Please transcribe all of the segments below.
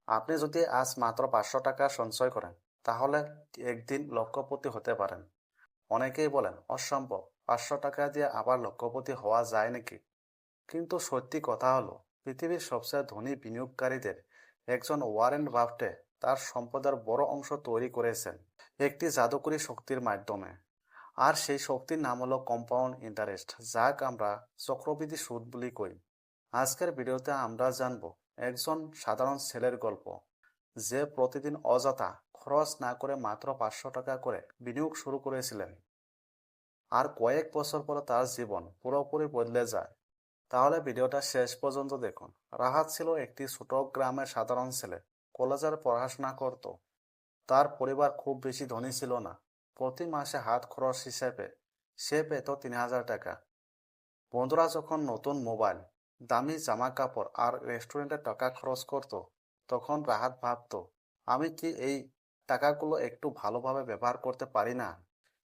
আপনি যদি আজ মাত্র 500 টাকা সঞ্চয় করেন তাহলে একদিন লক্ষপতি হতে পারেন। অনেকেই বলেন অসম্ভব, 500 টাকা দিয়ে আবার লক্ষপতি হওয়া যায় নাকি? কিন্তু সত্যি কথা হলো, পৃথিবীর সবচেয়ে ধনী বিনিয়োগকারীদের একজন ওয়ারেন বাফেট তার সম্পদের বড় অংশ তৈরি করেছেন একটি জাদুকরী শক্তির মাধ্যমে। আর সেই শক্তির নাম হলো কম্পাউন্ড ইন্টারেস্ট, যাক আমরা চক্রবৃদ্ধি সুদ বলি কই। আজকের ভিডিওতে আমরা জানব একজন সাধারণ ছেলের গল্প, যে প্রতিদিন অযথা খরচ না করে মাত্র 500 টাকা করে বিনিয়োগ শুরু করেছিলেন। আর কয়েক বছর পরে তার জীবন পুরোপুরি বদলে যায়। তাহলে ভিডিওটা শেষ পর্যন্ত দেখুন। রাহাত ছিল একটি ছোট গ্রামের সাধারণ ছেলে। কলেজের পড়াশোনা করত। তার পরিবার খুব বেশি ধনী ছিল না। প্রতি মাসে হাত খরচ হিসেবে সে পেত 3000 টাকা। বন্ধুরা যখন নতুন মোবাইল, দামি জামা কাপড় আর রেস্টুরেন্টে টাকা খরচ করত, তখন রাহাত ভাবত, আমি কি এই টাকাগুলো একটু ভালোভাবে ব্যবহার করতে পারি না?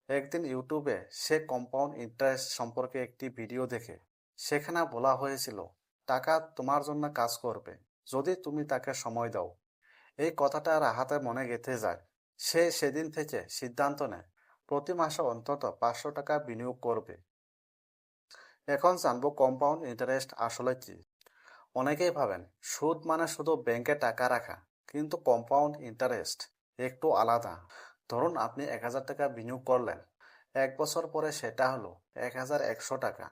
একদিন ইউটিউবে সে কম্পাউন্ড ইন্টারেস্ট সম্পর্কে একটি ভিডিও দেখে। সেখানে বলা হয়েছিল, টাকা তোমার জন্য কাজ করবে যদি তুমি তাকে সময় দাও। এই কথাটা রাহাতের মনে গেঁথে যায়। সে সেদিন থেকে সিদ্ধান্ত নেয় প্রতি মাসে অন্তত 500 টাকা বিনিয়োগ করবে। এখন জানবো কম্পাউন্ড ইন্টারেস্ট আসলে কি। অনেকেই ভাবেন সুদ মানে শুধু ব্যাংকে টাকা রাখা, কিন্তু কম্পাউন্ড ইন্টারেস্ট একটু আলাদা। ধরুন আপনি 1000 টাকা বিনিয়োগ করলেন, 1 বছর পরে সেটা হলো 1100 টাকা।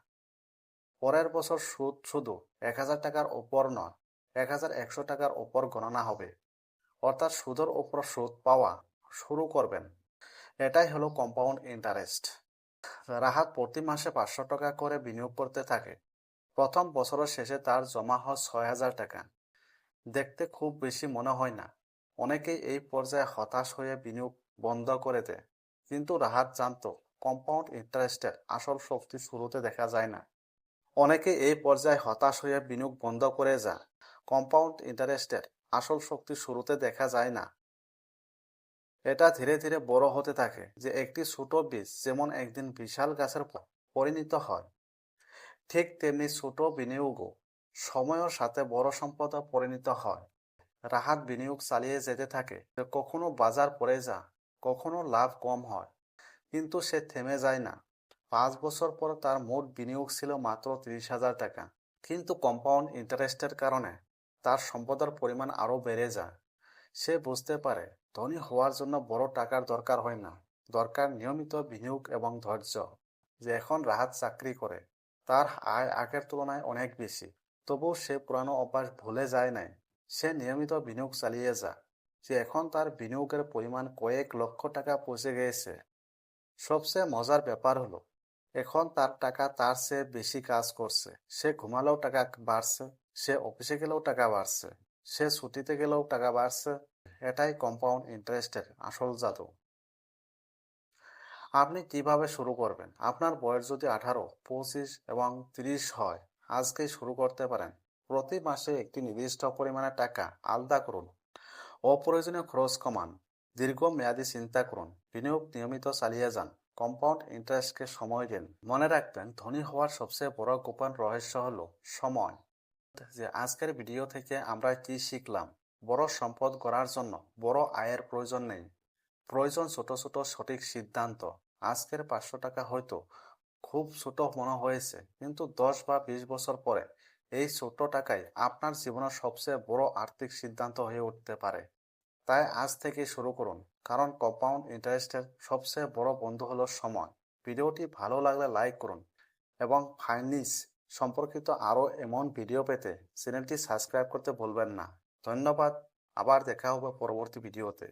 পরের বছর সুদ শুধু 1000 টাকার ওপর নয়, 1100 টাকার ওপর গণনা হবে। অর্থাৎ সুদের ওপর সুদ পাওয়া শুরু করবেন। এটাই হলো কম্পাউন্ড ইন্টারেস্ট। রাহাত প্রতি মাসে 500 টাকা করে বিনিয়োগ করতে থাকে। প্রথম বছরের শেষে তার জমা হয় 6000 টাকা। দেখতে খুব বেশি মনে হয় না। অনেকেই এই পর্যায়ে হতাশ হয়ে বিনিয়োগ বন্ধ করে দেয়। কিন্তু রাহাত জানতো কম্পাউন্ড ইন্টারেস্টের আসল শক্তি শুরুতে দেখা যায় না। অনেকে এই পর্যায়ে হতাশ হয়ে বিনিয়োগ বন্ধ করে যায়। কম্পাউন্ড ইন্টারেস্টের আসল শক্তি শুরুতে দেখা যায় না। এটা ধীরে ধীরে বড় হতে থাকে, যে একটি ছোট বীজ যেমন একদিন বিশাল গাছের পরিণত হয়, ঠিক তেমনি ছোট বিনিয়োগও সময়ের সাথে বড় সম্পদে পরিণত হয়। রাহাত বিনিয়োগ চালিয়ে যেতে থাকে। কখনো বাজার পড়ে যায়, কখনো লাভ কম হয়, কিন্তু সে থেমে যায় না। 5 বছর পর তার মোট বিনিয়োগ ছিল মাত্র 30,000 টাকা। কিন্তু কম্পাউন্ড ইন্টারেস্টের কারণে তার সম্পদের পরিমাণ আরও বেড়ে যায়। সে বুঝতে পারে ধনী হওয়ার জন্য বড় টাকার দরকার হয় না, দরকার নিয়মিত বিনিয়োগ এবং ধৈর্য। যে এখন রাহাত চাকরি করে, তার আয় আগের তুলনায় অনেক বেশি, তবুও সে পুরানো অভ্যাস ভুলে যায় নাই। সে নিয়মিত বিনিয়োগ চালিয়ে যায়। যে এখন তার বিনিয়োগের পরিমাণ কয়েক লক্ষ টাকা পৌঁছে গিয়েছে। সবচেয়ে মজার ব্যাপার হলো, এখন তার টাকা তার চেয়ে বেশি কাজ করছে। সে ঘুমালেও টাকা বাড়ছে, সে অফিসে গেলেও টাকা বাড়ছে, সে ছুটিতে গেলেও টাকা বাড়ছে। এটাই কম্পাউন্ড ইন্টারেস্টের আসল জাদু। আপনি কিভাবে শুরু করবেন? আপনার বয়স যদি 18, 25 এবং 30 হয়, আজকেই শুরু করতে পারেন। প্রতি মাসে একটি নির্দিষ্ট পরিমাণে টাকা আলাদা করুন। অপ্রয়োজনীয় খরচ কমান। দীর্ঘমেয়াদী চিন্তা করুন। বিনিয়োগ নিয়মিত চালিয়ে যান। কম্পাউন্ড ইন্টারেস্টকে সময় দিন। মনে রাখবেন, ধনী হওয়ার সবচেয়ে বড় গোপন রহস্য হলো সময়। যে আজকের ভিডিও থেকে আমরা কি শিখলাম? বড় সম্পদ গড়ার জন্য বড় আয়ের প্রয়োজন নেই, প্রয়োজন ছোট ছোট সঠিক সিদ্ধান্ত। আজকের 500 টাকা হয়তো খুব ছোট মনে হয়েছে, কিন্তু 10 বা 20 বছর পরে এই ছোট টাকাই আপনার জীবনের সবচেয়ে বড় আর্থিক সিদ্ধান্ত হয়ে উঠতে পারে। তাই আজ থেকে শুরু করুন, কারণ কম্পাউন্ড ইন্টারেস্টের সবচেয়ে বড় বন্ধু হলো সময়। ভিডিওটি ভালো লাগলে লাইক করুন এবং ফাইন্যান্স সম্পর্কিত আরও এমন ভিডিও পেতে চ্যানেলটি সাবস্ক্রাইব করতে ভুলবেন না। ধন্যবাদ। আবার দেখা হবে পরবর্তী ভিডিওতে।